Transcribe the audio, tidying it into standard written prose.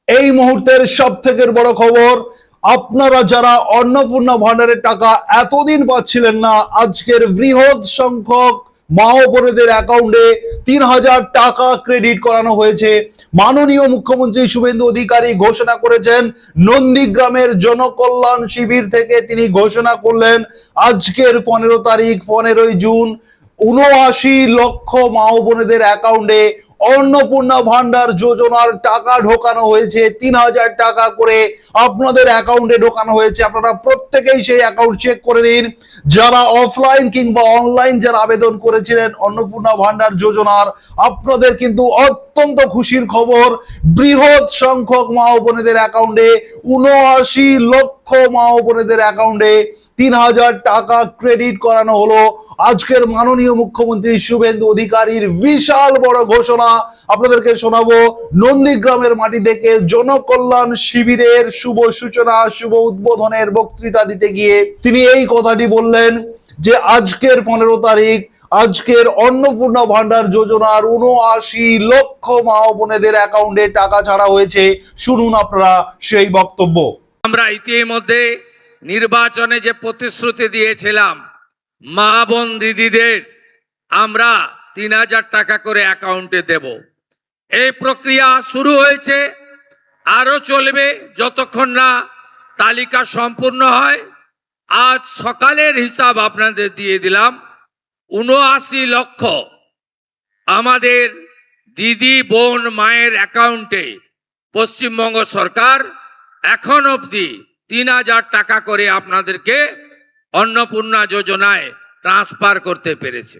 এই মুহূর্তের সব থেকে বড় খবর, আপনারা যারা অন্নপূর্ণা ভান্ডারের টাকা এতদিন পাচ্ছিলেন না, আজকের বৃহৎ সংখ্যক মা ও বোনেদের অ্যাকাউন্টে 3,000 টাকা ক্রেডিট করানো হয়েছে। মাননীয় মুখ্যমন্ত্রী শুভেন্দু অধিকারী ঘোষণা করেছেন, নন্দীগ্রামের জনকল্যাণ শিবির থেকে তিনি ঘোষণা করলেন আজকের 15 তারিখ 15ই জুন 79 লক্ষ মা ও বোনেদের অ্যাকাউন্টে অন্নপূর্ণা ভান্ডার যোজনার টাকা ঢোকানো হয়েছে। 3,000 টাকা করে আপনাদের অ্যাকাউন্টে ঢোকানো হয়েছে। আপনারা প্রত্যেকেই সেই অ্যাকাউন্ট চেক করে নিন। যারা অফলাইন কিংবা অনলাইন যারা আবেদন করেছিলেন অন্নপূর্ণা ভান্ডার যোজনার, আপনাদের কিন্তু অত্যন্ত খুশির খবর, বৃহৎ সংখ্যক মা ও বোনেদের অ্যাকাউন্টে 79 লক্ষ মা ও বোনেদের অ্যাকাউন্টে 3,000 টাকা ক্রেডিট করানো হলো। আজকের মাননীয় মুখ্যমন্ত্রী শুভেন্দু অধিকারীর বিশাল বড় ঘোষণা আপনাদেরকে শোনাবো। নন্দীগ্রামের মাটি থেকে জনকল্যাণ শিবিরের শুভ সূচনা, শুভ উদ্বোধনের বক্তৃতা দিতে গিয়ে তিনি এই কথাটি বললেন যে আজকের 15 তারিখ আজকের অন্নপূর্ণা ভান্ডার যোজনার 79 লক্ষ মা ও বোনেদের অ্যাকাউন্টে টাকা ছাড়া হয়েছে। শুনুন আপনারা সেই বক্তব্য। আমরা ইতিমধ্যে নির্বাচনে যে প্রতিশ্রুতি দিয়েছিলাম মা বোন দিদিদের আমরা 3,000 টাকা করে অ্যাকাউন্টে দেব, এই প্রক্রিয়া শুরু হয়েছে, আরো চলবে যতক্ষণ না তালিকা সম্পূর্ণ হয়। আজ সকালের হিসাব আপনাদের দিয়ে দিলাম, 79 লক্ষ আমাদের দিদি বোন মায়ের অ্যাকাউন্টে পশ্চিমবঙ্গ সরকার এখন অবধি 3,000 টাকা করে আপনাদেরকে অন্নপূর্ণা যোজনায় ট্রান্সফার করতে পেরেছে।